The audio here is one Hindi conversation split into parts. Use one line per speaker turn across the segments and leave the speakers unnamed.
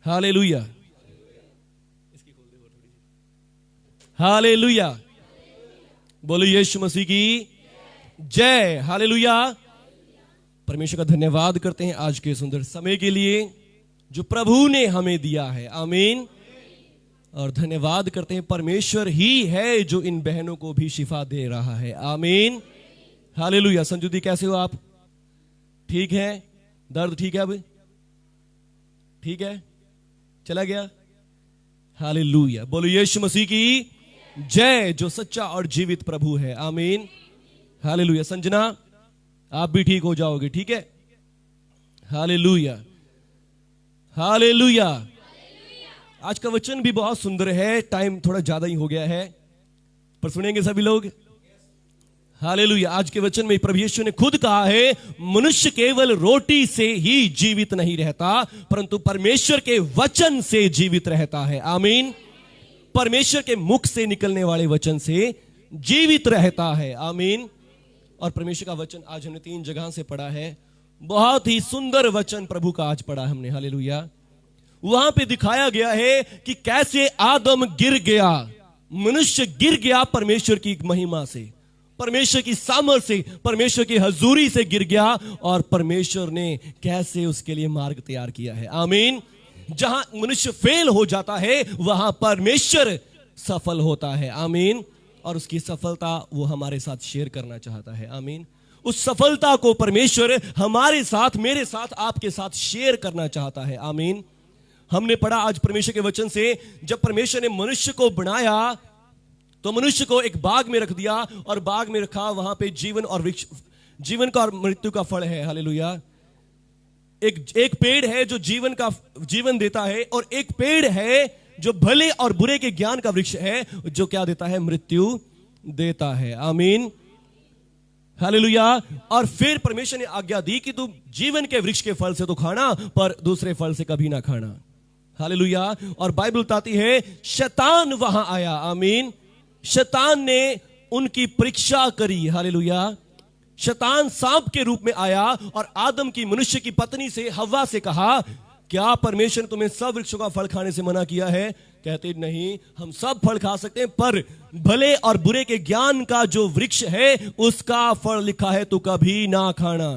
Hallelujah, hallelujah. बोलो यीशु मसीह की जय। हालेलुया। परमेश्वर का धन्यवाद करते हैं आज के सुंदर समय के लिए जो प्रभु ने हमें दिया है। आमीन। और धन्यवाद करते हैं परमेश्वर ही है जो इन बहनों को भी शिफा दे रहा है। आमीन। हालेलुया। संजू दी कैसे हो आप? ठीक है? दर्द ठीक है? अब ठीक है? चला गया? हालेलुया। बोलो यीशु मसीह की जय जो सच्चा और जीवित प्रभु है। आमीन। हालेलुया। संजना आप भी ठीक हो जाओगे, ठीक है? Hallelujah, hallelujah. आज का वचन भी बहुत सुंदर है। टाइम थोड़ा ज्यादा ही हो गया है पर सुनेंगे सभी लोग। हालेलुया। आज के वचन में प्रभु यीशु ने खुद कहा है, मनुष्य केवल रोटी से ही जीवित नहीं रहता परंतु परमेश्वर के वचन से जीवित रहता है। आमीन। परमेश्वर के मुख से निकलने वाले वचन से जीवित रहता है। आमीन। और परमेश्वर का वचन आज हमने 3 जगह से पढ़ा है। बहुत ही सुंदर वचन प्रभु का आज पढ़ा हमने। हालेलुया। वहां पे दिखाया गया है कि कैसे आदम गिर गया, मनुष्य गिर गया परमेश्वर की महिमा से, परमेश्वर की सामर्थ से, परमेश्वर की हजूरी से गिर गया और परमेश्वर ने कैसे उसके लिए मार्ग तैयार किया है। आमीन। जहां मनुष्य फेल हो जाता है वहां परमेश्वर सफल होता है। आमीन। और उसकी सफलता वो हमारे साथ शेयर करना चाहता है। आमीन। उस सफलता को परमेश्वर हमारे साथ, मेरे साथ, आपके साथ शेयर करना चाहता है। आमीन। हमने पढ़ा आज परमेश्वर के वचन से, जब परमेश्वर ने मनुष्य को बनाया तो मनुष्य को एक बाग में रख दिया और बाग में रखा, वहां पे जीवन और वृक्ष, जीवन का और मृत्यु का फल है। हालेलुया। एक पेड़ है जो जीवन देता है और एक पेड़ है जो भले और बुरे के ज्ञान का वृक्ष है जो क्या देता है? मृत्यु देता है। आमीन। हालेलुया। और फिर परमेश्वर ने आज्ञा दी कि तू जीवन के वृक्ष के फल से तो खाना पर दूसरे फल से कभी ना खाना। हालेलुया। और बाइबल बताती है शैतान वहां आया। आमीन। शैतान ने उनकी परीक्षा करी। हालेलुया। शैतान सांप के रूप में आया और आदम की, मनुष्य की पत्नी से, हव्वा से कहा, क्या परमेश्वर ने तुम्हें सब वृक्षों का फल खाने से मना किया है? कहते नहीं, हम सब फल खा सकते हैं पर भले और बुरे के ज्ञान का जो वृक्ष है उसका फल लिखा है तू कभी ना खाना,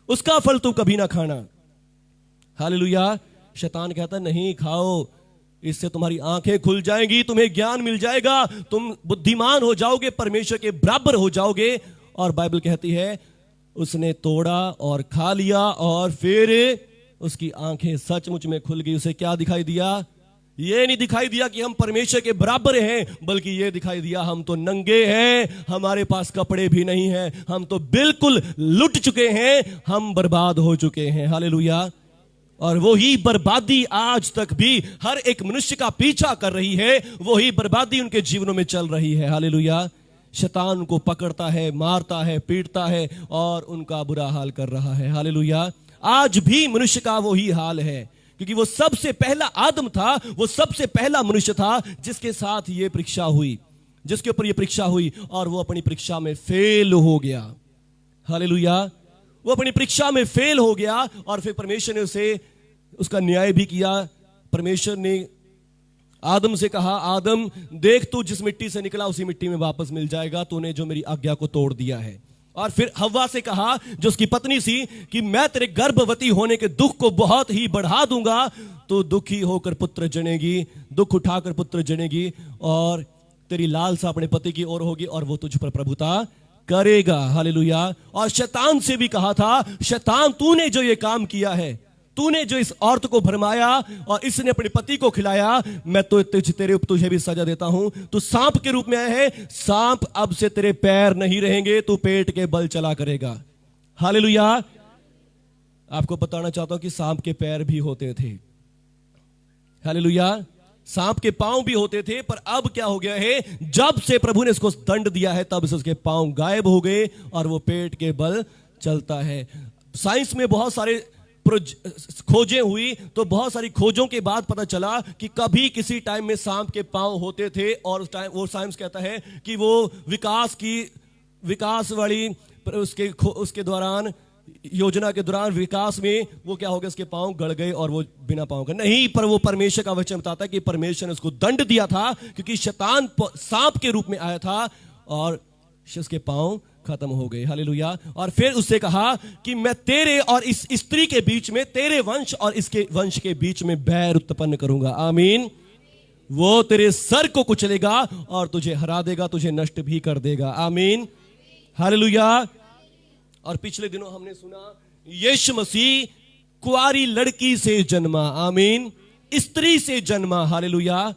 उसका फल तू कभी ना खाना। हालेलुया। शैतान कहता नहीं, खाओ, इससे तुम्हारी आंखें खुल जाएंगी, तुम्हें ज्ञान मिल जाएगा, तुम बुद्धिमान हो जाओगे, परमेश्वर के बराबर हो जाओगे। और बाइबल कहती है उसने तोड़ा और खा लिया और फिर उसकी आंखें सचमुच में खुल गई। उसे क्या दिखाई दिया? ये नहीं दिखाई दिया कि हम परमेश्वर के बराबर हैं, बल्कि ये दिखाई दिया हम तो नंगे हैं, हमारे पास कपड़े भी नहीं हैं, हम तो बिल्कुल लुट चुके हैं, हम बर्बाद हो चुके हैं। हालेलुया। और वही बर्बादी आज तक भी हर एक मनुष्य का पीछा कर रही है, वही बर्बादी उनके जीवनों में चल रही है। हालेलुया। शैतान को पकड़ता है, मारता है, पीटता है और उनका बुरा हाल कर रहा है। हालेलुया। आज भी मनुष्य का वही हाल है क्योंकि वो सबसे पहला आदम था, वो सबसे पहला मनुष्य था जिसके साथ ये परीक्षा हुई, जिसके ऊपर ये परीक्षा हुई और वो अपनी परीक्षा में फेल हो गया। हालेलुया। वो अपनी परीक्षा में फेल हो गया और फिर परमेश्वर ने उसे, उसका न्याय भी किया। परमेश्वर ने आदम से कहा, आदम देख, तू जिस मिट्टी से निकला उसी मिट्टी में वापस मिल जाएगा, तूने जो मेरी आज्ञा को तोड़ दिया है। और फिर हव्वा से कहा, जो उसकी पत्नी सी, कि मैं तेरे गर्भवती होने के दुख को बहुत ही बढ़ा दूंगा, तो दुखी होकर पुत्र जनेगी, दुख उठाकर पुत्र जनेगी और तेरी लालसा अपने पति की ओर होगी और वो तुझ पर प्रभुता करेगा। हालेलुया। और शैतान से भी कहा था, शैतान तूने जो ये काम किया है, तूने जो इस औरत को भरमाया और इसने अपने पति को खिलाया, मैं तो तुझे भी सजा देता हूं। तू सांप के रूप में आया है, सांप अब से तेरे पैर नहीं रहेंगे, तू पेट के बल चला करेगा। हालेलुया। आपको बताना चाहता हूं कि सांप के पैर भी होते थे। हालेलुया। सांप के पांव भी होते थे पर अब क्या हो गया है, जब से प्रभु ने इसको दंड दिया है तब से उसके पांव गायब हो गए और वो पेट के बल चलता है। साइंस में बहुत सारे खोजें हुई तो बहुत सारी खोजों के बाद पता चला कि कभी किसी टाइम में सांप के पांव होते थे और उस टाइम वो साइंस कहता है कि वो विकास वाली उसके दौरान योजना के दौरान विकास में वो क्या हो गया, उसके पांव गड़ गए और वो बिना पांव का नहीं, पर वो परमेश्वर का वचन बताता है कि परमेश्वर ने उसको दंड दिया था क्योंकि शैतान सांप के रूप में आया था और उसके पांव खत्म हो गए। हालेलुया। और फिर उससे कहा कि मैं तेरे और इस स्त्री के बीच में, तेरे वंश और इसके वंश के बीच में बैर उत्पन्न करूंगा। आमीन। वो तेरे सर को कुचलेगा और तुझे हरा देगा, तुझे नष्ट भी कर देगा। आमीन। हालेलुया। और पिछले दिनों हमने सुना यीशु मसीह कुंवारी लड़की से जन्मा। आमीन। स्त्री से जन्मा। हालेलुया।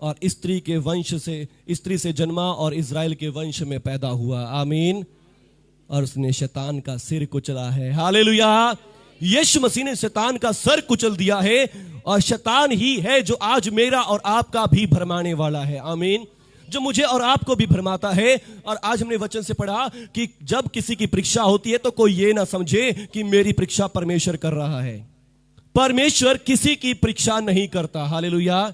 और स्त्री के वंश से, स्त्री से जन्मा और इज़राइल के वंश में पैदा हुआ। आमीन। और उसने शैतान का सिर कुचला है। हालेलुया। यीशु मसीह ने शैतान का सर कुचल दिया है और शैतान ही है जो आज मेरा और आपका भी भरमाने वाला है। आमीन। जो मुझे और आपको भी भरमाता है। और आज हमने वचन से पढ़ा कि जब किसी की परीक्षा होती है तो कोई ये ना समझे कि मेरी परीक्षा परमेश्वर कर रहा है। परमेश्वर किसी की परीक्षा नहीं करता। हालेलुया।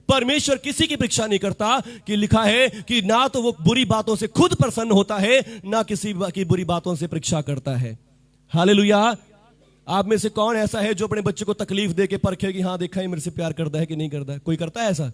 परमेश्वर किसी की परीक्षा नहीं करता। कि लिखा है कि ना तो वो बुरी बातों से खुद प्रसन्न होता है, ना किसी की बुरी बातों से परीक्षा करता है। हालेलुया। आप में से कौन ऐसा है जो अपने बच्चे को तकलीफ दे के परखे कि हाँ देखा है मेरे से प्यार करता है कि नहीं करता है? कोई करता है ऐसा?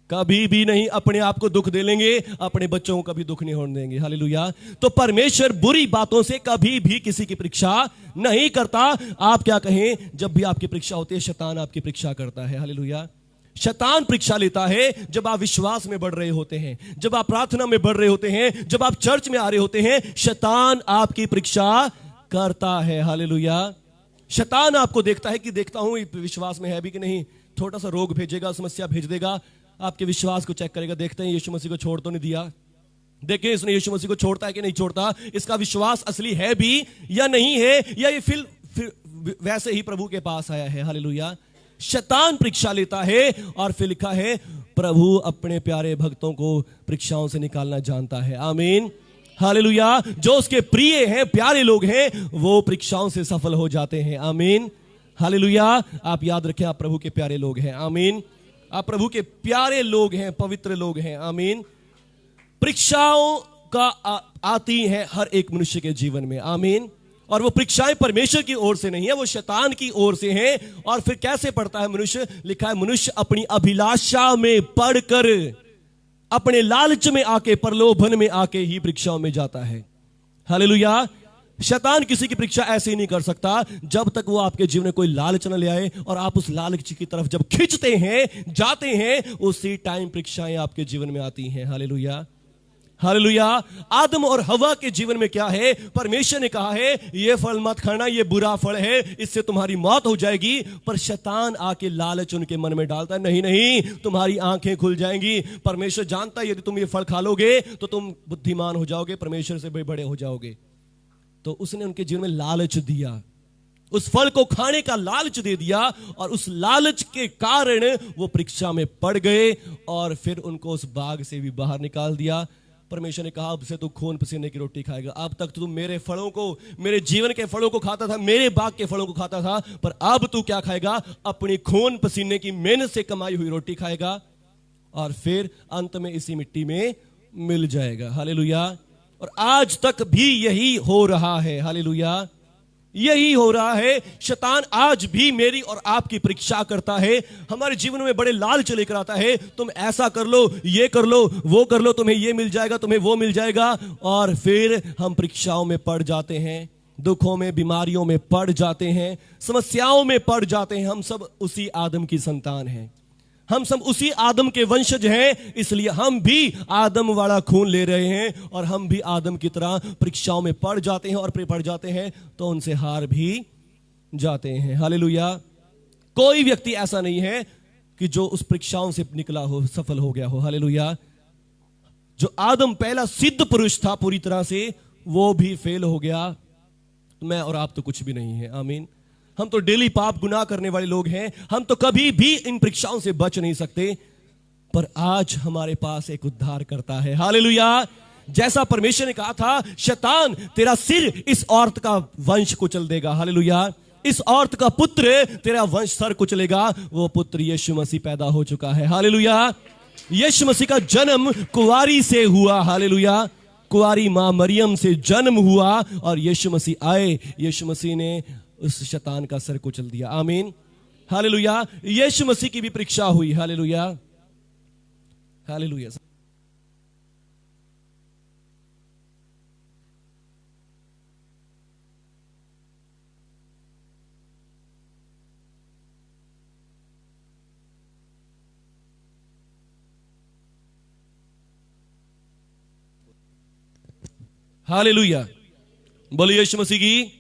कभी भी नहीं। अपने आप को दुख दे लेंगे, अपने बच्चों को कभी दुख नहीं होने देंगे। हालेलुया। तो परमेश्वर बुरी बातों से कभी भी किसी की परीक्षा नहीं करता। आप क्या कहें, जब भी आपकी परीक्षा होती है शैतान आपकी परीक्षा करता है। हालेलुया। शैतान परीक्षा लेता है जब आप विश्वास में बढ़ रहे होते हैं, जब आप प्रार्थना में बढ़ रहे होते हैं, जब आप चर्च में आ रहे होते हैं, शैतान आपकी परीक्षा करता है। हालेलुया। शैतान आपको देखता है कि देखता हूं विश्वास में है भी कि नहीं, थोड़ा सा रोग भेजेगा, समस्या भेज देगा, आपके विश्वास को चेक करेगा। देखते हैं यीशु मसीह को छोड़ तो नहीं दिया, देखें इसने यीशु मसीह को छोड़ता है कि नहीं छोड़ता, इसका विश्वास असली है भी या नहीं है, या ये फिर वैसे ही प्रभु के पास आया है। हालेलुया। शैतान परीक्षा लेता है और फिर लिखा है प्रभु अपने प्यारे भक्तों को परीक्षाओं से निकालना जानता है। आमीन। हालेलुया। जो उसके प्रिय हैं, प्यारे लोग हैं, वो परीक्षाओं से सफल हो जाते हैं। आमीन। हालेलुया। आप याद रखें आप प्रभु के प्यारे लोग हैं। आमीन। आप प्रभु के प्यारे लोग हैं, पवित्र लोग हैं। आमीन। परीक्षाओं का आती हैं हर एक मनुष्य के जीवन में। आमीन। और वो परीक्षाएं परमेश्वर की ओर से नहीं है, वो शैतान की ओर से हैं। और फिर कैसे पढ़ता है मनुष्य? लिखा है मनुष्य अपनी अभिलाषा में पढ़कर, अपने लालच में आके, प्रलोभन में आके ही परीक्षाओं में जाता है। हालेलुया। शैतान किसी की परीक्षा ऐसे ही नहीं कर सकता जब तक वो आपके जीवन में कोई लालच न ले आए, और आप उस लालच की तरफ जब खींचते हैं, जाते हैं, उसी टाइम परीक्षाएं आपके जीवन में आती हैं। हालेलुया। हालेलुया। आदम और हवा के जीवन में क्या है? परमेश्वर ने कहा है ये फल मत खाना, ये बुरा फल है, इससे तुम्हारी मौत हो जाएगी। पर शैतान आके लालच उनके मन में डालता है, नहीं नहीं तुम्हारी आंखें खुल जाएंगी। परमेश्वर जानता है यदि तुम ये फल खा लोगे तो तुम बुद्धिमान हो जाओगे, परमेश्वर से भी बड़े हो जाओगे। तो उसने उनके जीवन में लालच दिया, उस फल को खाने का लालच दे दिया, और उस लालच के कारण वो परीक्षा में पड़ गए और फिर उनको उस बाग से भी बाहर निकाल दिया। परमेश्वर ने कहा अब से तू खून पसीने की रोटी खाएगा। अब तक तू मेरे फलों को, मेरे जीवन के फलों को खाता था, मेरे बाग के फलों को खाता था, पर अब तू क्या खाएगा? अपनी खून पसीने की मेहनत से कमाई हुई रोटी खाएगा, और फिर अंत में इसी मिट्टी में मिल जाएगा। हालेलुया। और आज तक भी यही हो रहा है। हालेलुया। यही हो रहा है। शैतान आज भी मेरी और आपकी परीक्षा करता है, हमारे जीवन में बड़े लालच लेकर आता है, तुम ऐसा कर लो, ये कर लो, वो कर लो, तुम्हें ये मिल जाएगा, तुम्हें वो मिल जाएगा, और फिर हम परीक्षाओं में पड़ जाते हैं, दुखों में, बीमारियों में पड़ जाते हैं, समस्याओं में पड़ जाते हैं। हम सब उसी आदम की संतान हैं, हम सब उसी आदम के वंशज हैं, इसलिए हम भी आदम वाला खून ले रहे हैं, और हम भी आदम की तरह परीक्षाओं में पड़ जाते हैं, और फिर पड़ जाते हैं तो उनसे हार भी जाते हैं। हालेलुया। कोई व्यक्ति ऐसा नहीं है कि जो उस परीक्षाओं से निकला हो, सफल हो गया हो। हालेलुया। जो आदम पहला सिद्ध पुरुष था पूरी तरह से, वो भी फेल हो गया। मैं और आप तो कुछ भी नहीं है। आमीन। हम तो डेली पाप गुनाह करने वाले लोग हैं, हम तो कभी भी इन परीक्षाओं से बच नहीं सकते, पर आज हमारे पास एक उद्धार करता है। हालेलुया। जैसा परमेश्वर ने कहा था शैतान तेरा सिर इस औरत का वंश कुचल देगा। हालेलुया। इस औरत का पुत्र तेरा वंश सर कुचलेगा। वो पुत्र यीशु मसीह पैदा हो चुका है। हालेलुया। यीशु मसीह का जन्म कुंवारी से हुआ। हालेलुया। कुंवारी मां मरियम से जन्म हुआ और यीशु मसीह आए। यीशु मसीह ने उस शैतान का सर कुचल दिया। आमीन, हालेलुया। यीशु मसीह की भी परीक्षा हुई। Hallelujah, hallelujah. हालेलुया, बोलिए यीशु मसीह की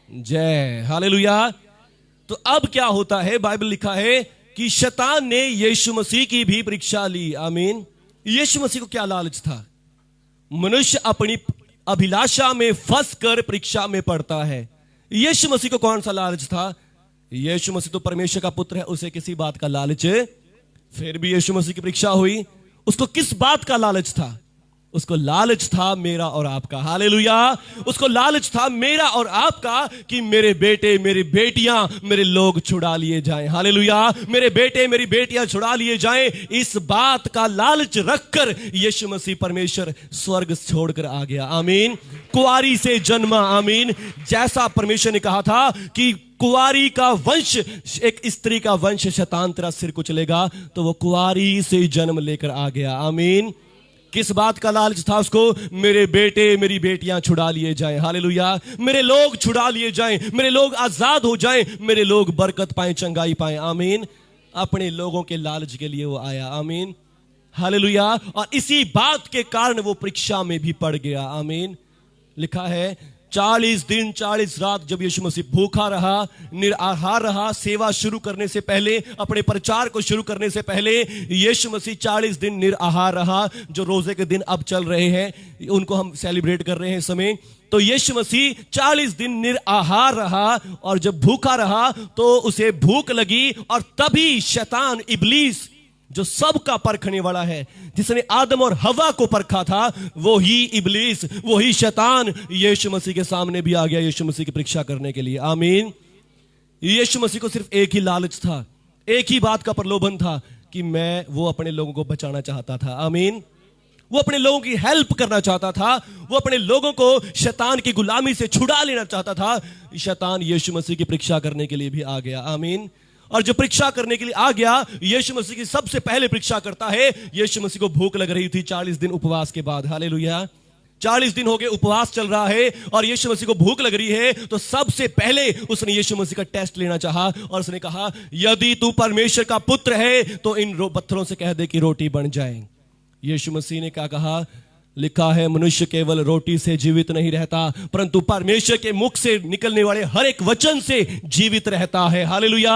जय। हालेलुया। तो अब क्या होता है, बाइबल लिखा है कि शैतान ने यीशु मसीह की भी परीक्षा ली। आमीन। यीशु मसीह को क्या लालच था? मनुष्य अपनी अभिलाषा में फंसकर परीक्षा में पड़ता है। यीशु मसीह को कौन सा लालच था? यीशु मसीह तो परमेश्वर का पुत्र है, उसे किसी बात का लालच। फिर भी यीशु मसीह की परीक्षा हुई। उसको किस बात का लालच था? उसको लालच था मेरा और आपका। हालेलुया। उसको लालच था मेरा और आपका कि मेरे बेटे मेरी बेटियां मेरे लोग छुड़ा लिए जाएं। हालेलुया। मेरे बेटे मेरी बेटियां छुड़ा लिए जाएं, इस बात का लालच रखकर यीशु मसीह परमेश्वर स्वर्ग छोड़कर आ गया। आमीन। कुंवारी से जन्मा। आमीन। जैसा परमेश्वर ने कहा था कि कुंवारी का वंश, एक स्त्री का वंश शैतान तेरा सिर कुचलेगा, तो वो कुंवारी से जन्म लेकर आ गया। आमीन। किस बात का लालच था उसको? मेरे बेटे मेरी बेटियां छुड़ा लिए जाएं। हालेलुया। मेरे लोग छुड़ा लिए जाएं, मेरे लोग आजाद हो जाएं, मेरे लोग बरकत पाएं, चंगाई पाएं। आमीन। अपने लोगों के लालच के लिए वो आया। आमीन, हालेलुया। और इसी बात के कारण वो परीक्षा में भी पड़ गया। आमीन। लिखा है 40 दिन 40 रात जब यीशु मसीह भूखा रहा, निराहार रहा, सेवा शुरू करने से पहले, अपने प्रचार को शुरू करने से पहले यीशु मसीह 40 दिन निराहार रहा। जो रोजे के दिन अब चल रहे हैं, उनको हम सेलिब्रेट कर रहे हैं इस समय। तो यीशु मसीह 40 दिन निराहार रहा और जब भूखा रहा तो उसे भूख लगी, और तभी शैतान इब्लीस, जो सबका परखने वाला है, जिसने आदम और हवा को परखा था, वो ही इब्लीस, वो ही शैतान यीशु मसीह के सामने भी आ गया यीशु मसीह की परीक्षा करने के लिए। आमीन। यीशु मसीह को सिर्फ एक ही लालच था, एक ही बात का प्रलोभन था कि वो अपने लोगों को बचाना चाहता था। आमीन। वो अपने लोगों की हेल्प करना चाहता था, वो अपने लोगों को शैतान की गुलामी से छुड़ा लेना चाहता था। शैतान यीशु मसीह की परीक्षा करने के लिए भी आ गया। आमीन। और जो परीक्षा करने के लिए आ गया, यीशु मसीह की सबसे पहले परीक्षा करता है। यीशु मसीह को भूख लग रही थी 40 दिन उपवास के बाद। हालेलुया। 40 दिन हो गए, उपवास चल रहा है और यीशु मसीह को भूख लग रही है। तो सबसे पहले उसने यीशु मसीह का टेस्ट लेना चाहा और उसने कहा, यदि तू परमेश्वर का पुत्र है तो इन पत्थरों से कह दे कि रोटी बन जाए। यीशु मसीह ने क्या कहा? लिखा है, मनुष्य केवल रोटी से जीवित नहीं रहता, परंतु परमेश्वर के मुख से निकलने वाले हर एक वचन से जीवित रहता है। हालेलुया।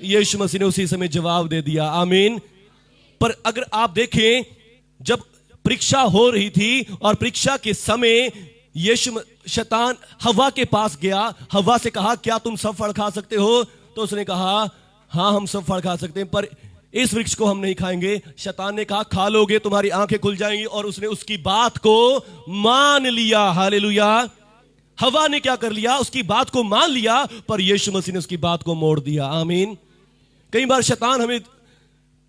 यीशु मसीह ने उसी समय जवाब दे दिया। आमीन। पर अगर आप देखें, जब परीक्षा हो रही थी और परीक्षा के समय शैतान हवा के पास गया, हवा से कहा, क्या तुम सब फल खा सकते हो? तो उसने कहा, हाँ हम सब फल खा सकते हैं, पर इस वृक्ष को हम नहीं खाएंगे। शैतान ने कहा, खा लोगे तुम्हारी आंखें खुल जाएंगी, और उसने उसकी बात को मान लिया। हालेलुया। हवा ने क्या कर लिया? उसकी बात को मान लिया, पर यीशु मसीह ने उसकी बात को मोड़ दिया। आमीन। कई बार शैतान हमें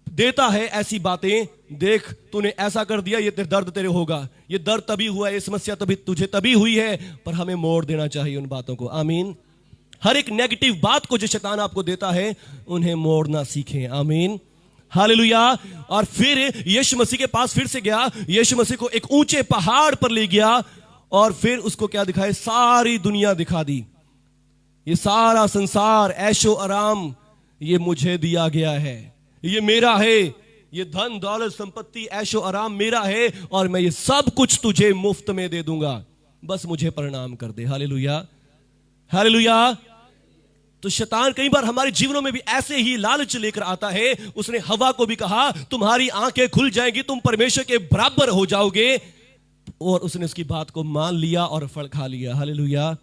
देता है ऐसी बातें, देख तूने ऐसा कर दिया, ये दर्द तेरे होगा, ये दर्द तभी हुआ, ये समस्या तुझे तभी हुई है, पर हमें मोड़ देना चाहिए उन बातों को। आमीन। हर एक नेगेटिव बात को जो शैतान आपको देता है, उन्हें मोड़ना सीखें। आमीन, हालेलुया। और फिर यीशु मसीह के पास फिर से गया, यीशु मसीह को एक ऊंचे पहाड़ पर ले गया और फिर उसको क्या दिखाए? सारी दुनिया दिखा दी। ये सारा संसार, ऐशो आराम, ये मुझे दिया गया है, ये मेरा है, ये धन दौलत संपत्ति ऐशो आराम मेरा है, और मैं ये सब कुछ तुझे मुफ्त में दे दूंगा, बस मुझे प्रणाम कर दे। Hallelujah, hallelujah. तो शैतान कई बार हमारे जीवनों में भी ऐसे ही लालच लेकर आता है। उसने हवा को भी कहा, तुम्हारी आंखें खुल जाएंगी, तुम परमेश्वर के बराबर हो जाओगे, और उसने उसकी बात को मान लिया और फल खा लिया। हालेलुया।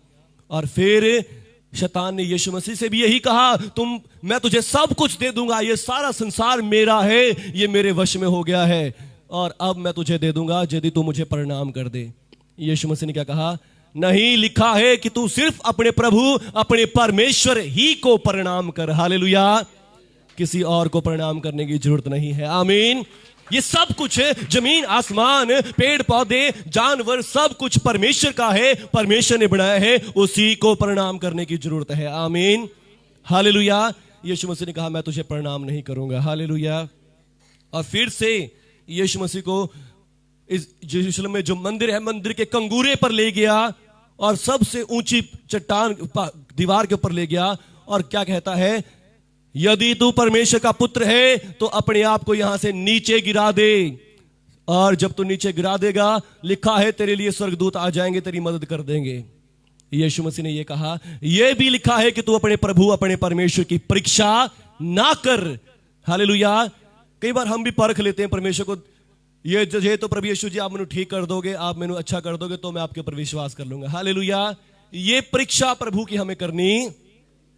और फिर शैतान ने यीशु मसीह से भी यही कहा, मैं तुझे सब कुछ दे दूंगा, ये सारा संसार मेरा है, ये मेरे वश में हो गया है, और अब मैं तुझे दे दूंगा यदि तू मुझे प्रणाम कर दे। यीशु मसीह ने क्या कहा? नहीं, लिखा है कि तू सिर्फ अपने प्रभु अपने परमेश्वर ही को प्रणाम कर। हालेलुया। किसी और को प्रणाम करने की जरूरत नहीं है। आमीन। ये सब कुछ जमीन आसमान पेड़ पौधे जानवर सब कुछ परमेश्वर का है, परमेश्वर ने बनाया है, उसी को प्रणाम करने की जरूरत है। आमीन, हालेलुया। यीशु मसीह ने कहा मैं तुझे प्रणाम नहीं करूंगा। हालेलुया। और फिर से यीशु मसीह को इस यरूशलेम में जो मंदिर है, मंदिर के कंगूरे पर ले गया और सबसे ऊंची चट्टान दीवार के ऊपर ले गया और क्या कहता है, यदि तू परमेश्वर का पुत्र है तो अपने आप को यहां से नीचे गिरा दे, और जब तू नीचे गिरा देगा लिखा है तेरे लिए स्वर्गदूत आ जाएंगे, तेरी मदद कर देंगे। यीशु मसीह ने यह कहा, यह भी लिखा है कि तू अपने प्रभु अपने परमेश्वर की परीक्षा ना कर। हालेलुया। कई बार हम भी परख लेते हैं परमेश्वर को, ये तो प्रभु यीशु जी आप मैंने ठीक कर दोगे, आप मैंने अच्छा कर दोगे तो मैं आपके ऊपर विश्वास कर लूंगा। हालेलुया। ये परीक्षा प्रभु की हमें करनी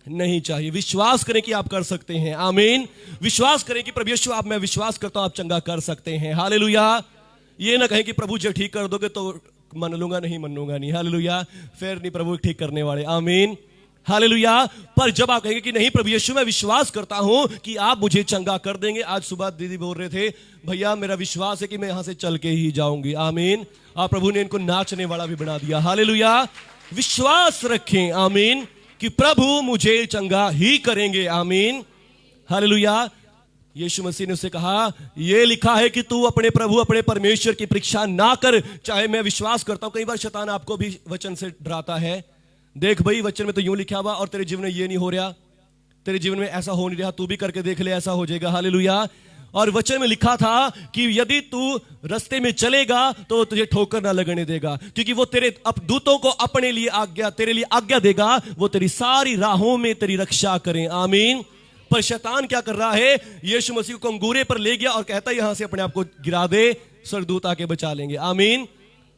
नहीं चाहिए। विश्वास करें कि आप कर सकते हैं। आमीन। विश्वास करें कि प्रभु यीशु आप, मैं विश्वास करता हूं आप चंगा कर सकते हैं। हालेलुया। ये ना कहें कि प्रभु जी ठीक कर दोगे तो मान लूंगा, नहीं मानूंगा नहीं। हालेलुया। फिर नहीं प्रभु ठीक करने वाले। आमीन, हालेलुया। पर जब आप कहेंगे कि नहीं प्रभु यीशु मैं विश्वास करता हूं कि आप मुझे चंगा कर देंगे। आज सुबह दीदी बोल रहे थे, भैया मेरा विश्वास है कि मैं यहां से चल के ही जाऊंगी। आमीन। आप प्रभु ने इनको नाचने वाला भी बना दिया। हालेलुया। विश्वास रखें, आमीन, कि प्रभु मुझे चंगा ही करेंगे। आमीन, हालेलुया। यीशु मसीह ने उसे कहा, यह लिखा है कि तू अपने प्रभु अपने परमेश्वर की परीक्षा ना कर, चाहे मैं विश्वास करता हूं। कई बार शैतान आपको भी वचन से डराता है, देख भाई वचन में तो यूं लिखा हुआ और तेरे जीवन में ये नहीं हो रहा, तेरे जीवन में ऐसा हो नहीं रहा, तू भी करके देख ले ऐसा हो जाएगा। हालेलुया। और वचन में लिखा था कि यदि तू रास्ते में चलेगा तो तुझे ठोकर ना लगने देगा, क्योंकि वो तेरे दूतों को अपने लिए तेरे लिए आज्ञा देगा, वो तेरी सारी राहों में तेरी रक्षा करें। आमीन। पर शैतान क्या कर रहा है, यीशु मसीह को अंगूरे पर ले गया और कहता है यहां से अपने आप को गिरा दे, स्वर्गदूत आके बचा लेंगे। आमीन।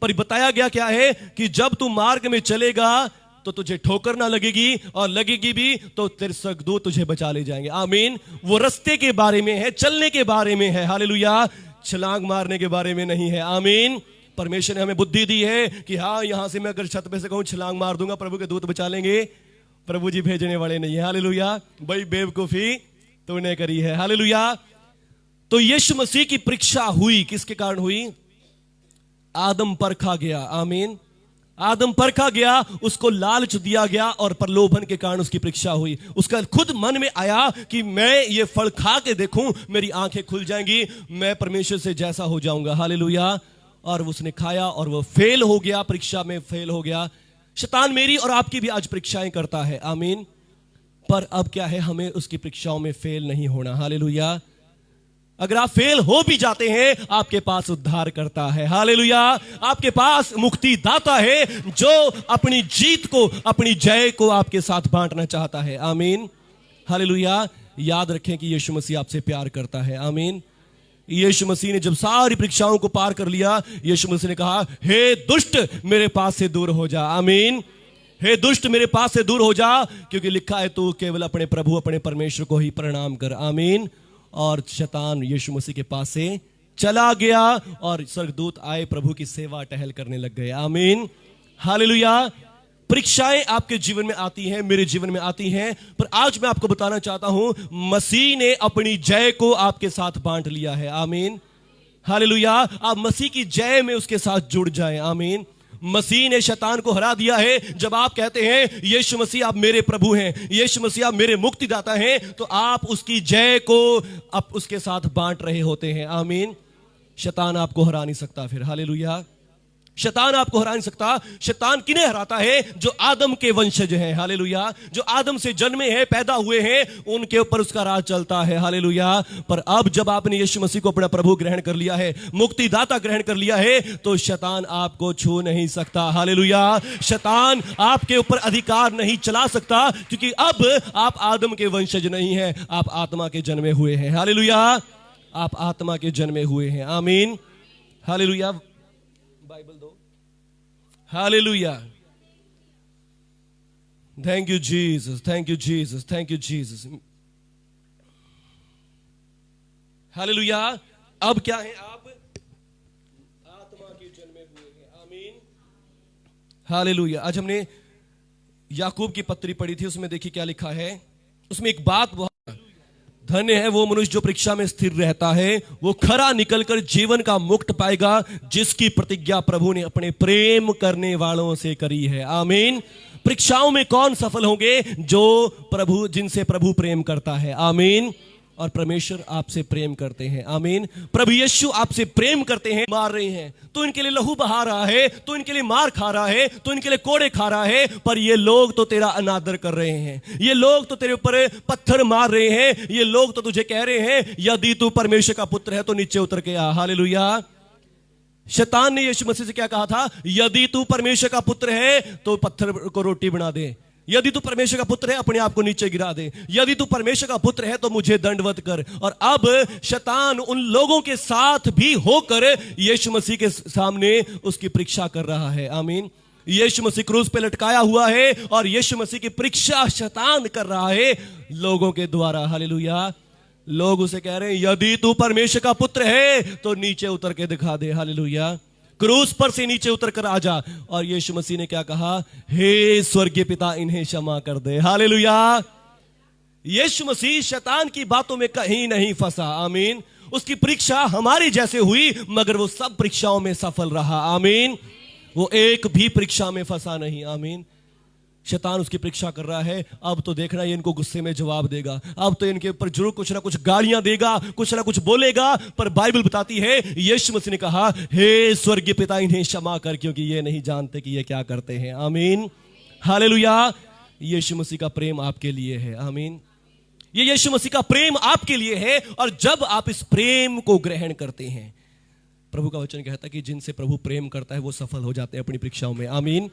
पर बताया गया क्या है कि जब तू मार्ग में चलेगा तो तुझे ठोकर ना लगेगी, और लगेगी भी तो तेरे स्वर्गदूत तुझे बचा ले जाएंगे। आमीन। वो रास्ते के बारे में है, चलने के बारे में है। हालेलुया। छलांग मारने के बारे में नहीं है। आमीन। परमेश्वर ने हमें बुद्धि दी है कि हाँ यहां से मैं अगर छत पे से कहूं छलांग मार दूंगा प्रभु के दूत बचा लेंगे, प्रभु जी भेजने वाले नहीं है। हालेलुया। भाई बेवकूफी तूने करी है। हालेलुया। तो यीशु मसीह की परीक्षा हुई, किसके कारण हुई? आदम परखा गया। आमीन। आदम परखा गया, उसको लालच दिया गया और प्रलोभन के कारण उसकी परीक्षा हुई। उसका खुद मन में आया कि मैं ये फल खा के देखूं, मेरी आंखें खुल जाएंगी, मैं परमेश्वर से जैसा हो जाऊंगा। हालेलुया। और उसने खाया और वो फेल हो गया, परीक्षा में फेल हो गया। शैतान मेरी और आपकी भी आज परीक्षाएं करता है। आमीन। पर अब क्या है, हमें उसकी परीक्षाओं में फेल नहीं होना। हालेलुया। अगर आप फेल हो भी जाते हैं, आपके पास उद्धार करता है। हालेलुया। आपके पास मुक्ति दाता है जो अपनी जीत को, अपनी जय को आपके साथ बांटना चाहता है। आमीन, हालेलुया। याद रखें कि यीशु मसीह आपसे प्यार करता है। आमीन। यीशु मसीह ने जब सारी परीक्षाओं को पार कर लिया, यीशु मसीह ने कहा, हे दुष्ट मेरे पास से दूर हो जा। आमीन। हे दुष्ट मेरे पास से दूर हो जा, क्योंकि लिखा है तू केवल अपने प्रभु अपने परमेश्वर को ही प्रणाम कर। आमीन। और शैतान यीशु मसीह के पास से चला गया और स्वर्गदूत आए, प्रभु की सेवा टहल करने लग गए। आमीन, हालेलुया। परीक्षाएं आपके जीवन में आती हैं, मेरे जीवन में आती हैं, पर आज मैं आपको बताना चाहता हूं, मसीह ने अपनी जय को आपके साथ बांट लिया है। आमीन, हालेलुया। आप मसीह की जय में उसके साथ जुड़ जाएं। आमीन। मसीह ने शैतान को हरा दिया है। जब आप कहते हैं यीशु मसीह आप मेरे प्रभु हैं, यीशु मसीह आप मेरे मुक्तिदाता हैं, तो आप उसकी जय को आप उसके साथ बांट रहे होते हैं। आमीन। शैतान आपको हरा नहीं सकता फिर। हालेलुया। शैतान आपको हरा नहीं सकता। शैतान किन्हें हराता है? जो आदम के वंशज हैं। हालेलुया। जो आदम से जन्मे हैं, पैदा हुए हैं, उनके ऊपर उसका राज चलता है। हालेलुया। पर अब जब आपने यीशु मसीह को अपना प्रभु ग्रहण कर लिया है, मुक्तिदाता ग्रहण कर लिया है, तो शैतान आपको छू नहीं सकता। हालेलुया। शैतान आपके ऊपर अधिकार नहीं चला सकता, क्योंकि अब आप आदम के वंशज नहीं हैं, आप आत्मा के जन्मे हुए हैं। हालेलुया। आप आत्मा के जन्मे हुए हैं। आमीन, हालेलुया। बाइबल दो। Hallelujah. Thank you Jesus, thank you Jesus, thank you Jesus. Hallelujah. अब क्या है? आप आत्मा के जन्मे हुए हैं। आमीन, हालेलुया। आज हमने याकूब की पत्री पढ़ी थी, उसमें देखिए क्या लिखा है। उसमें एक बात बहुत, धन्य है वो मनुष्य जो परीक्षा में स्थिर रहता है, वो खरा निकलकर जीवन का मुक्त पाएगा, जिसकी प्रतिज्ञा प्रभु ने अपने प्रेम करने वालों से करी है। आमीन। परीक्षाओं में कौन सफल होंगे? जो जिनसे प्रभु प्रेम करता है। आमीन। और परमेश्वर आपसे प्रेम करते हैं। आमीन। प्रभु यीशु आपसे प्रेम करते हैं। मार रहे हैं तो इनके लिए लहू बहा रहा है, तो इनके लिए मार खा रहा है, तो इनके लिए कोड़े खा रहा है, पर ये लोग तो तेरा अनादर कर रहे हैं, ये लोग तो तेरे ऊपर पत्थर मार रहे हैं, ये लोग तो तुझे कह रहे हैं यदि तू परमेश्वर का पुत्र है तो नीचे उतर के आ। हालेलुया। शैतान ने यीशु मसीह से क्या कहा था? यदि तू परमेश्वर का पुत्र है तो पत्थर को रोटी बना दे, यदि तू परमेश्वर का पुत्र है अपने आप को नीचे गिरा दे, यदि तू परमेश्वर का पुत्र है तो मुझे दंडवत कर। और अब शैतान उन लोगों के साथ भी होकर यीशु मसीह के सामने उसकी परीक्षा कर रहा है। आमीन। यीशु मसीह क्रूस पे लटकाया हुआ है और यीशु मसीह की परीक्षा शैतान कर रहा है लोगों के द्वारा। हालेलुया। लोग उसे कह रहे हैं यदि तू परमेश्वर का पुत्र है तो नीचे उतर के दिखा दे। हालेलुया। क्रूस पर से नीचे उतर कर आजा। और यीशु मसीह ने क्या कहा? हे स्वर्गीय पिता इन्हें क्षमा कर दे। हालेलुया। यीशु मसीह शैतान की बातों में कहीं नहीं फंसा। आमीन। उसकी परीक्षा हमारी जैसे हुई मगर वो सब परीक्षाओं में सफल रहा। आमीन। वो एक भी परीक्षा में फंसा नहीं। आमीन। शैतान उसकी परीक्षा कर रहा है। अब तो देखना ये इनको गुस्से में जवाब देगा, अब तो इनके ऊपर जरूर कुछ ना कुछ गालियां देगा, कुछ ना कुछ बोलेगा। पर बाइबल बताती है यीशु मसीह ने कहा हे स्वर्गीय पिता इन्हें क्षमा कर, क्योंकि ये नहीं जानते कि ये क्या करते हैं। आमीन। हालेलुया। यीशु मसीह का प्रेम आपके लिए है। आमीन। ये यीशु मसीह का प्रेम आपके लिए है। और जब आप इस प्रेम को ग्रहण करते हैं, प्रभु का वचन कहता है कि जिनसे प्रभु प्रेम करता है वो सफल हो जाते हैं अपनी परीक्षाओं में। आमीन।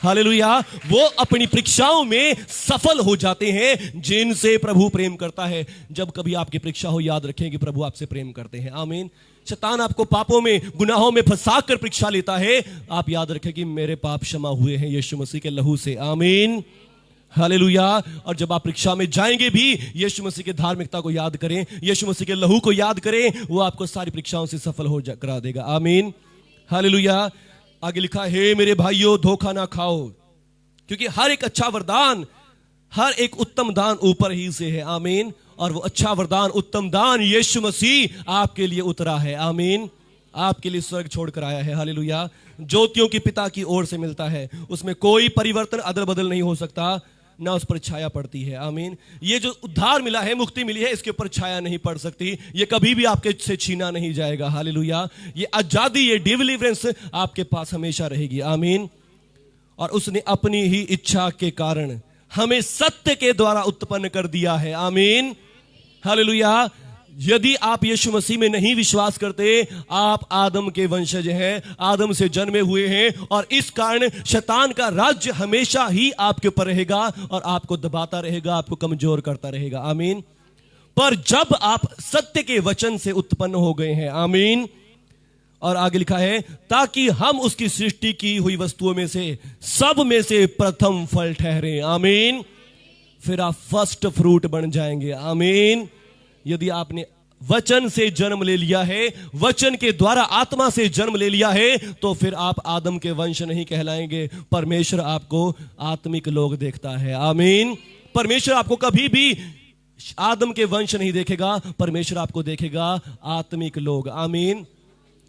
हालेलुया। वो अपनी परीक्षाओं में सफल हो जाते हैं जिनसे प्रभु प्रेम करता है। जब कभी आपकी परीक्षा हो याद रखें कि प्रभु आपसे प्रेम करते हैं। आमीन। शैतान आपको पापों में गुनाहों में फंसाकर परीक्षा लेता है, आप याद रखें कि मेरे पाप क्षमा हुए हैं यीशु मसीह के लहू से। आमीन। हालेलुया। और जब आप परीक्षा में जाएंगे भी यीशु मसीह की धार्मिकता को याद करें, यीशु मसीह के लहू को याद करें, वो आपको सारी परीक्षाओं से सफल हो करा देगा। आमीन। हालेलुया। आगे लिखा हे मेरे भाइयों धोखा ना खाओ, क्योंकि हर एक अच्छा वरदान, हर एक उत्तम दान ऊपर ही से है। आमीन। और वो अच्छा वरदान, उत्तम दान यीशु मसीह आपके लिए उतरा है। आमीन। आपके लिए स्वर्ग छोड़कर आया है। हालेलुया। ज्योतियों की पिता की ओर से मिलता है, उसमें कोई परिवर्तन अदल बदल नहीं हो सकता, ना उस पर छाया पड़ती है। आमीन। ये जो उद्धार मिला है, मुक्ति मिली है, इसके ऊपर छाया नहीं पड़ सकती, ये कभी भी आपके से छीना नहीं जाएगा। हालेलुया। ये आजादी, ये डिलीवरेंस आपके पास हमेशा रहेगी। आमीन। और उसने अपनी ही इच्छा के कारण हमें सत्य के द्वारा उत्पन्न कर दिया है। आमीन। हालेलुया। यदि आप यीशु मसीह में नहीं विश्वास करते, आप आदम के वंशज हैं, आदम से जन्मे हुए हैं, और इस कारण शैतान का राज्य हमेशा ही आपके ऊपर रहेगा और आपको दबाता रहेगा, आपको कमजोर करता रहेगा। आमीन। पर जब आप सत्य के वचन से उत्पन्न हो गए हैं, आमीन, और आगे लिखा है ताकि हम उसकी सृष्टि की हुई वस्तुओं में से सब में से प्रथम फल ठहरे। आमीन। फिर आप फर्स्ट फ्रूट बन जाएंगे। आमीन। यदि आपने वचन से जन्म ले लिया है, वचन के द्वारा आत्मा से जन्म ले लिया है, तो फिर आप आदम के वंश नहीं कहलाएंगे। परमेश्वर आपको आत्मिक लोग देखता है। आमीन। परमेश्वर आपको कभी भी आदम के वंश नहीं देखेगा, परमेश्वर आपको देखेगा आत्मिक लोग। आमीन।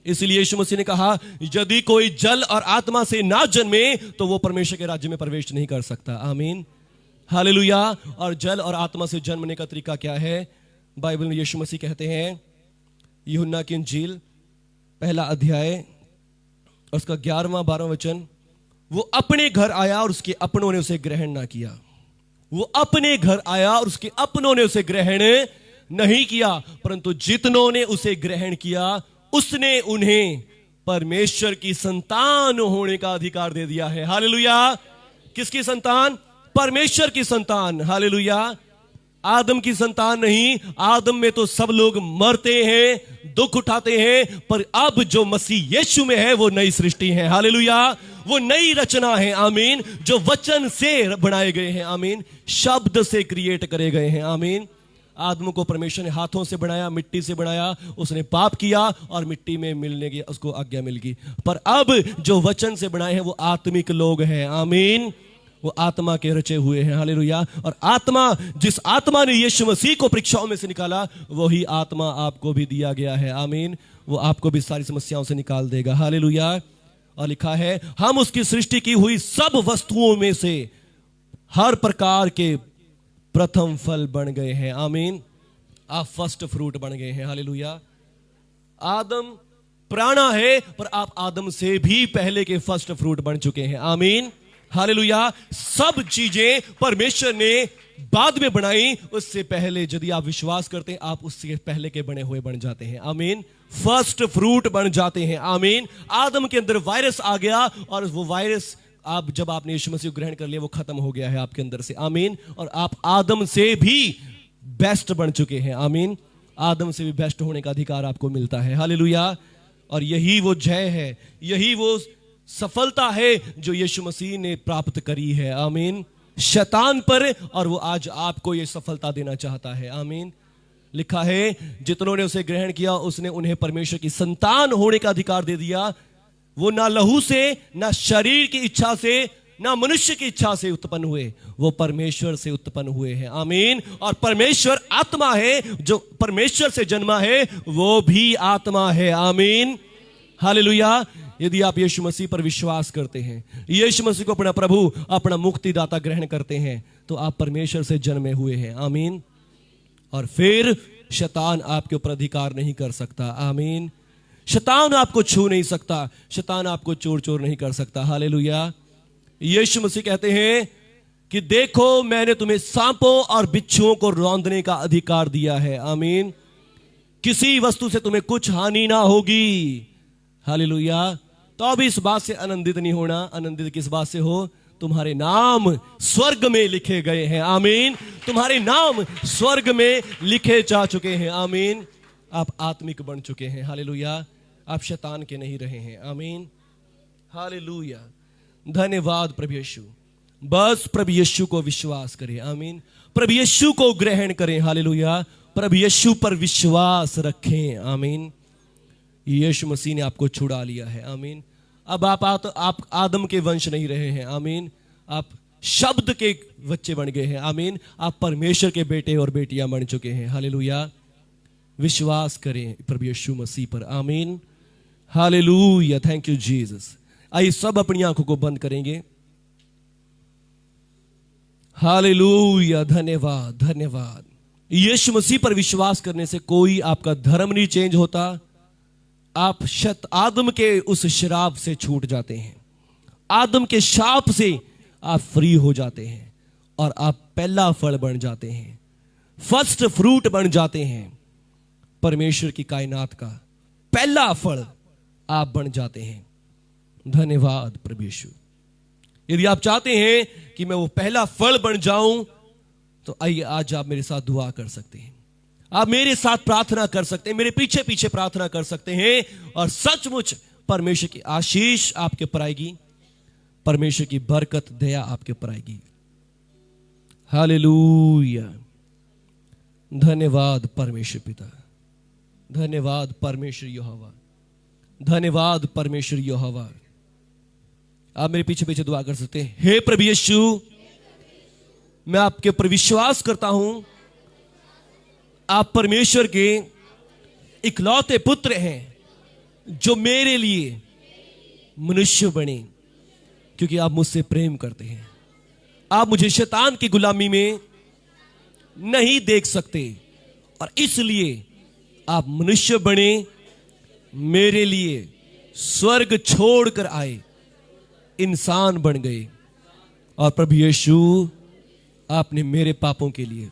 इसलिए यीशु मसीह ने कहा यदि कोई जल और आत्मा से ना जन्मे तो वो परमेश्वर के राज्य में प्रवेश नहीं कर सकता। आमीन। हालेलुया। और जल और आत्मा से जन्मने का तरीका क्या है? बाइबल में यीशु मसीह कहते हैं, यूहन्ना की इंजील पहला अध्याय और उसका 11वां 12वां वचन, वो अपने घर आया और उसके अपनों ने उसे ग्रहण ना किया। वो अपने घर आया और उसके अपनों ने उसे ग्रहण नहीं किया, परंतु जितनों ने उसे ग्रहण किया उसने उन्हें परमेश्वर की संतान होने का अधिकार दे दिया है। हालेलुया। किसकी संतान? परमेश्वर की संतान। हालेलुया। आदम की संतान नहीं। आदम में तो सब लोग मरते हैं, दुख उठाते हैं, पर अब जो मसीह यीशु में है वो नई सृष्टि है। हालेलुया। वो नई रचना है। आमीन। जो वचन से बनाए गए हैं। आमीन। शब्द से क्रिएट करे गए हैं। आमीन। आदम को परमेश्वर ने हाथों से बनाया, मिट्टी से बनाया, उसने पाप किया और मिट्टी में मिलने की उसको आज्ञा मिल गई। पर अब जो वचन से बनाए हैं वो आत्मिक लोग हैं। आमीन। वो आत्मा के रचे हुए हैं। हालेलुया। और आत्मा, जिस आत्मा ने यीशु मसीह को परीक्षाओं में से निकाला, वही आत्मा आपको भी दिया गया है। आमीन। वो आपको भी सारी समस्याओं से निकाल देगा। हालेलुया। और लिखा है, हम उसकी सृष्टि की हुई सब वस्तुओं में से हर प्रकार के प्रथम फल बन गए हैं। आमीन। आप फर्स्ट फ्रूट बन गए हैं। हालेलुया। आदम पुराना है, पर आप आदम से भी पहले के फर्स्ट फ्रूट बन चुके हैं। आमीन। हालेलुया। सब चीजें परमेश्वर ने बाद में बनाई, उससे पहले यदि आप विश्वास करते हैं, आप उससे पहले के बने हुए बन जाते हैं। आमीन। फर्स्ट फ्रूट बन जाते हैं। आमीन। आदम के अंदर वायरस आ गया, और वो वायरस आप जब आपने यीशु मसीह को ग्रहण कर लिया, वो खत्म हो गया है आपके अंदर से। आमीन। और आप आदम से भी बेस्ट बन चुके हैं। आमीन। आदम से भी बेस्ट होने का अधिकार आपको मिलता है। हालेलुया। और यही वो जय है, यही वो सफलता है जो यीशु मसीह ने प्राप्त करी है। आमीन। शैतान पर, और वो आज आपको ये सफलता देना चाहता है। आमीन। लिखा है, जितनों ने उसे ग्रहण किया, उसने उन्हें परमेश्वर की संतान होने का अधिकार दे दिया। वो ना लहू से, ना शरीर की इच्छा से, ना मनुष्य की इच्छा से उत्पन्न हुए, वो परमेश्वर से उत्पन्न हुए हैं। आमीन। और परमेश्वर आत्मा है, जो परमेश्वर से जन्मा है वो भी आत्मा है। आमीन। हालेलुया। यदि आप यीशु मसीह पर विश्वास करते हैं, यीशु मसीह को अपना प्रभु, अपना मुक्तिदाता ग्रहण करते हैं, तो आप परमेश्वर से जन्मे हुए हैं। आमीन। और फिर शैतान आपके ऊपर अधिकार नहीं कर सकता। आमीन। शैतान आपको छू नहीं सकता, शैतान आपको चोर चोर नहीं कर सकता। हालेलुया। यीशु मसीह कहते हैं कि देखो, मैंने तुम्हें सांपों और बिच्छुओं को रौंदने का अधिकार दिया है। आमीन। किसी वस्तु से तुम्हें कुछ हानि ना होगी। हालेलुया। तो अब इस बात से आनंदित नहीं होना। आनंदित किस बात से हो? तुम्हारे नाम स्वर्ग में लिखे गए हैं। आमीन। तुम्हारे नाम स्वर्ग में लिखे जा चुके हैं। आमीन। आप आत्मिक बन चुके हैं। हालेलुया। आप शैतान के नहीं रहे हैं। आमीन। हालेलुया। धन्यवाद प्रभु यीशु। बस प्रभु यीशु को विश्वास करें। आमीन। प्रभु यीशु को ग्रहण करें। हालेलुया। प्रभु यीशु पर विश्वास रखें। आमीन। यीशु मसीह ने आपको छुड़ा लिया है। आमीन। अब आप आदम के वंश नहीं रहे हैं। आमीन। आप शब्द के बच्चे बन गए हैं। आमीन। आप परमेश्वर के बेटे और बेटियां बन चुके हैं। हालेलुया। विश्वास करें प्रभु यीशु मसीह पर। आमीन। हालेलुया। Thank you Jesus. आइए सब अपनी आंखों को बंद करेंगे। हालेलुया। धन्यवाद, धन्यवाद। यीशु मसीह पर विश्वास करने से कोई आपका धर्म नहीं चेंज होता। आप आदम के उस शराब से छूट जाते हैं, आदम के शाप से आप फ्री हो जाते हैं, और आप पहला फल बन जाते हैं, फर्स्ट फ्रूट बन जाते हैं। परमेश्वर की कायनात का पहला फल आप बन जाते हैं। धन्यवाद प्रभु यीशु। यदि आप चाहते हैं कि मैं वो पहला फल बन जाऊं, तो आइए आज आप मेरे साथ दुआ कर सकते हैं। आप मेरे साथ प्रार्थना कर सकते हैं, मेरे पीछे पीछे प्रार्थना कर सकते हैं, और सचमुच परमेश्वर की आशीष आपके ऊपर आएगी, परमेश्वर की बरकत, दया आपके ऊपर आएगी। हालेलुया। धन्यवाद परमेश्वर पिता, धन्यवाद परमेश्वर यहोवा, धन्यवाद परमेश्वर यहोवा। आप मेरे पीछे पीछे दुआ कर सकते हैं। हे प्रभु यीशु, मैं आपके ऊपर विश्वास करता हूं, आप परमेश्वर के इकलौते पुत्र हैं जो मेरे लिए मनुष्य बने, क्योंकि आप मुझसे प्रेम करते हैं। आप मुझे शैतान की गुलामी में नहीं देख सकते, और इसलिए आप मनुष्य बने, मेरे लिए स्वर्ग छोड़कर आए, इंसान बन गए। और प्रभु यीशु, आपने मेरे पापों के लिए,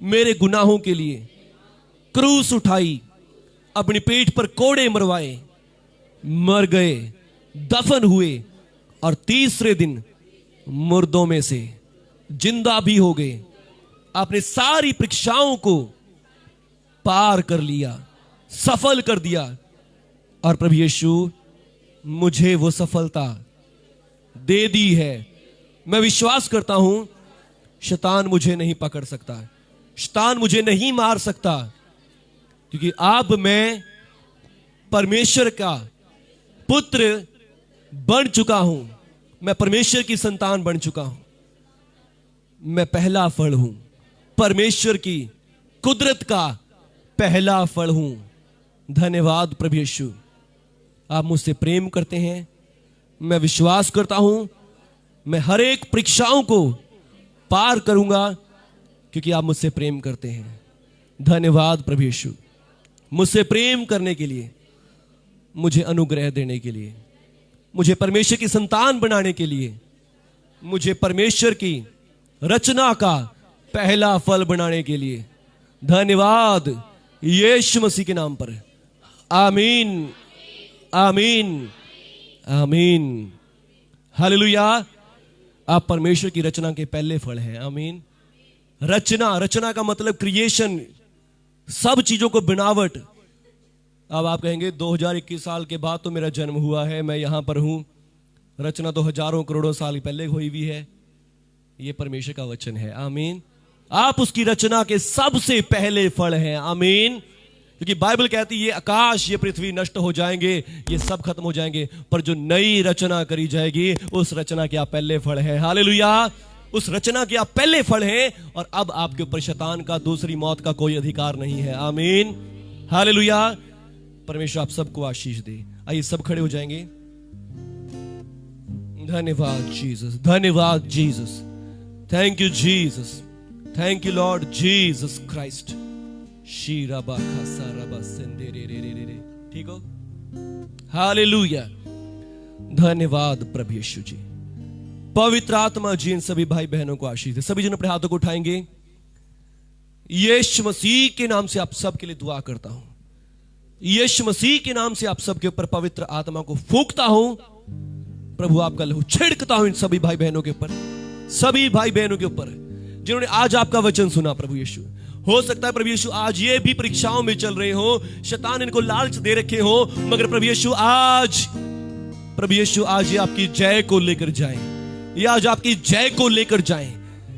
मेरे गुनाहों के लिए क्रूस उठाई, अपनी पीठ पर कोड़े मरवाए, मर गए, दफन हुए, और तीसरे दिन मुर्दों में से जिंदा भी हो गए। आपने सारी परीक्षाओं को पार कर लिया, सफल कर दिया। और प्रभु यीशु, मुझे वो सफलता दे दी है। मैं विश्वास करता हूं, शैतान मुझे नहीं पकड़ सकता, शैतान मुझे नहीं मार सकता, क्योंकि अब मैं परमेश्वर का पुत्र बन चुका हूं, मैं परमेश्वर की संतान बन चुका हूं, मैं पहला फल हूं, परमेश्वर की कुदरत का पहला फल हूं। धन्यवाद प्रभु यीशु, आप मुझसे प्रेम करते हैं। मैं विश्वास करता हूं मैं हर एक परीक्षाओं को पार करूंगा क्योंकि आप मुझसे प्रेम करते हैं। धन्यवाद प्रभु यीशु, मुझसे प्रेम करने के लिए, मुझे अनुग्रह देने के लिए, मुझे परमेश्वर की संतान बनाने के लिए, मुझे परमेश्वर की रचना का पहला फल बनाने के लिए। धन्यवाद यीशु मसीह के नाम पर। आमीन, आमीन, आमीन। हालेलुया। आप परमेश्वर की रचना के पहले फल हैं। आमीन। रचना का मतलब क्रिएशन, सब चीजों को बनावट। अब आप कहेंगे 2021 साल के बाद तो मेरा जन्म हुआ है, मैं यहां पर हूं। रचना तो हजारों करोड़ों साल पहले हुई भी है। यह परमेश्वर का वचन है। आमीन। आप उसकी रचना के सबसे पहले फल हैं। आमीन। क्योंकि बाइबल कहती है ये आकाश, ये पृथ्वी नष्ट हो जाएंगे, ये सब खत्म हो जाएंगे, पर जो नई रचना करी जाएगी उस रचना के आप पहले फल हैं। हालेलुया। उस रचना के आप पहले फल हैं और अब आपके ऊपर शैतान का, दूसरी मौत का कोई अधिकार नहीं है। आमीन। हालेलुया। परमेश्वर आप सबको आशीष दे। आइए सब खड़े हो जाएंगे। धन्यवाद जीसस, धन्यवाद Jesus. Thank you Jesus, thank you Lord Jesus Christ. ठीक हो। हालेलुया। धन्यवाद प्रभु यीशु जी। पवित्र आत्मा जी इन सभी भाई बहनों को आशीष दे। सभी जन अपने हाथों को उठाएंगे। यीशु मसीह के नाम से आप सबके लिए दुआ करता हूं। यीशु मसीह के नाम से आप सबके ऊपर पवित्र आत्मा को फूंकता हूं। प्रभु आपका लहू छिड़कता हूं इन सभी भाई बहनों के ऊपर, सभी भाई बहनों के ऊपर जिन्होंने आज आपका वचन सुना। प्रभु यीशु, हो सकता है प्रभु यीशु आज ये भी परीक्षाओं में चल रहे हो, शैतान इनको लालच दे रखे हो, मगर प्रभु यीशु आज ये आपकी जय को लेकर जाए, ये आज आपकी जय को लेकर जाए,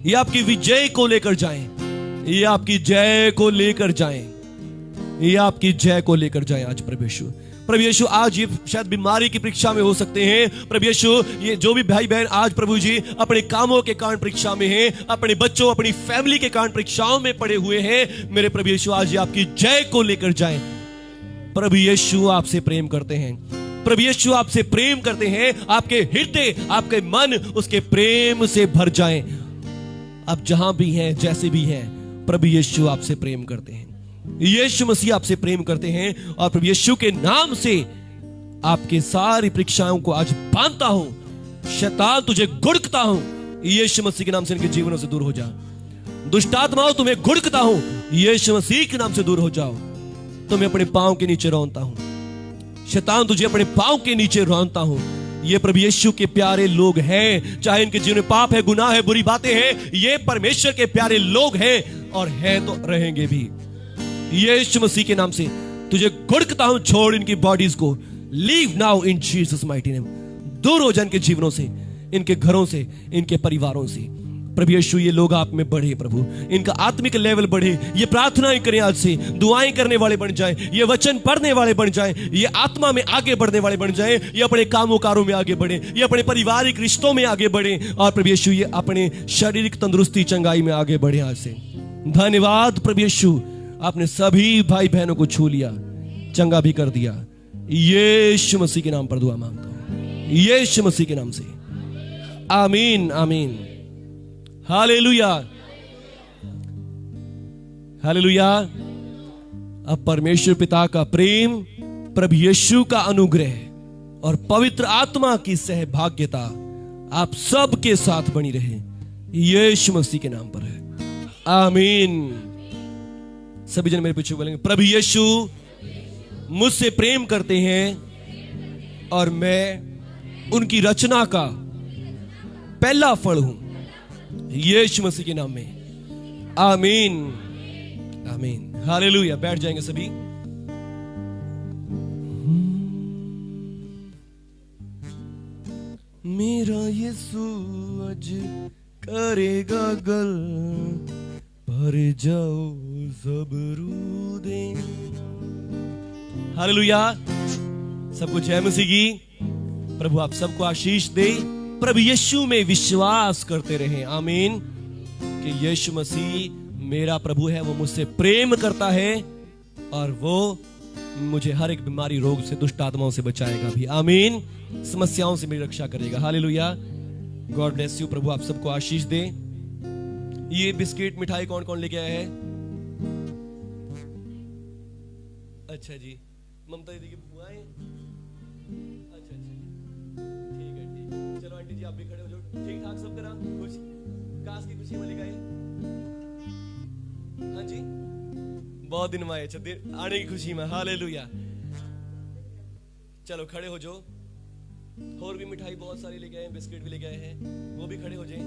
ये आपकी विजय को लेकर जाए, ये आपकी जय को लेकर जाए, ये आपकी जय को लेकर जाए आज प्रभु यीशु आज ये शायद बीमारी की परीक्षा में हो सकते हैं। प्रभु यीशु ये जो भी भाई बहन आज प्रभु जी अपने कामों के कारण परीक्षा में हैं, अपने बच्चों, अपनी फैमिली के कारण परीक्षाओं में पड़े हुए हैं, मेरे प्रभु यीशु आज ये आपकी जय को लेकर जाएं। प्रभु यीशु आपसे प्रेम करते हैं। प्रभु यीशु आपसे प्रेम करते हैं। आपके हृदय, आपके मन उसके प्रेम से भर जाएं। आप जहां भी हैं, जैसे भी हैं, प्रभु यीशु आपसे प्रेम करते हैं। यीशु मसीह आपसे प्रेम करते हैं और प्रभु यीशु के नाम से आपके सारी परीक्षाओं को आज बांधता हूं। शैतान तुझे घुड़कता हूं, यीशु मसीह के नाम से इनके जीवनों से दूर हो जा। दुष्ट आत्माओं तुम्हें घुड़कता हूं, यीशु मसीह के नाम से दूर हो जाओ। तुम्हें अपने पांव के नीचे रौंदता हूं। शैतान तुझे अपने पांव के नीचे रौंदता हूं। ये प्रभु यीशु के प्यारे लोग हैं, चाहे इनके जीवन में पाप है, गुनाह है, बुरी बातें हैं, ये परमेश्वर के प्यारे लोग हैं और हैं तो रहेंगे भी। यीशु मसीह के नाम से तुझे घुड़कता हूं, छोड़ इनकी बॉडीज को। Leave now in Jesus mighty name. दूर हो जा इनके जीवनों से, इनके घरों से, इनके परिवारों से। प्रभु यीशु ये लोग आप में बढ़े, प्रभु इनका आत्मिक लेवल बढ़े। ये प्रार्थनाएं करें, आज से दुआएं करने वाले बन जाएं, ये वचन पढ़ने वाले बन जाएं, ये आत्मा में आगे बढ़ने वाले बन जाएं, ये अपने कामों कारों में आगे बढ़े, ये अपने पारिवारिक रिश्तों में आगे बढ़े और प्रभु यीशु ये अपने शारीरिक तंदुरुस्ती, चंगाई में आगे बढ़े आज से। धन्यवाद प्रभु यीशु, आपने सभी भाई बहनों को छू लिया, चंगा भी कर दिया। यीशु मसीह के नाम पर दुआ मांगता हूं, यीशु मसीह के नाम से। आमीन, आमीन। Hallelujah, hallelujah. अब परमेश्वर पिता का प्रेम, प्रभु यीशु का अनुग्रह और पवित्र आत्मा की सहभाग्यता आप सबके साथ बनी रहे, यीशु मसीह के नाम पर है। आमीन। सभी जन मेरे पीछे बोलेंगे, प्रभु यीशु मुझसे प्रेम करते हैं और मैं उनकी रचना का पहला फल हूं, यीशु मसीह के नाम में। आमीन, आमीन। हालेलुया। बैठ जाएंगे सभी। मेरा यीशु आज करेगा गल, भर जाओ सब रूदे। हालेलुया। सबको जय मसीह की। प्रभु आप सबको आशीष दे। प्रभु यीशु में विश्वास करते रहें। आमीन। कि यीशु मसीह मेरा प्रभु है, वो मुझसे प्रेम करता है और वो मुझे हर एक बीमारी, रोग से, दुष्ट आत्माओं से बचाएगा भी। आमीन। समस्याओं से मेरी रक्षा करेगा। हालेलुया। God bless you. प्रभु आप सबको आशीष दे। ये बिस्किट मिठाई कौन कौन लेके आया है? अच्छा जी, ममता दीदी की बुआ है। अच्छा जी, ठीक है ठीक है। चलो आंटी जी आप भी खड़े हो जाओ। ठीक ठाक सब करा? खुश? काश की खुशी वाली गाय? हाँ जी, बहुत दिन में आए। अच्छा, आने की खुशी में। हालेलुया। चलो खड़े हो जाओ। और भी मिठाई बहुत सारी लेके आए, बिस्किट भी लेके आए हैं, वो भी खड़े हो जाए।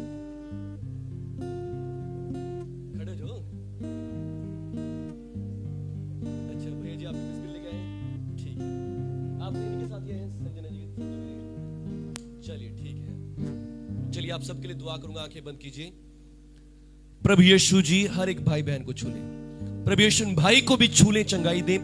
खड़े हो जाओ। अच्छा भैया जी आप भी बिस्किट लेके आए? ठीक है। आप इनके साथ ही आए हैं, संजना जी? चलिए ठीक है। चलिए आप सबके लिए दुआ करूंगा। आंखें बंद कीजिए। प्रभु यीशु जी हर एक भाई बहन को छू ले। प्रभु यीशु भाई को भी छू ले, चंगाई दे।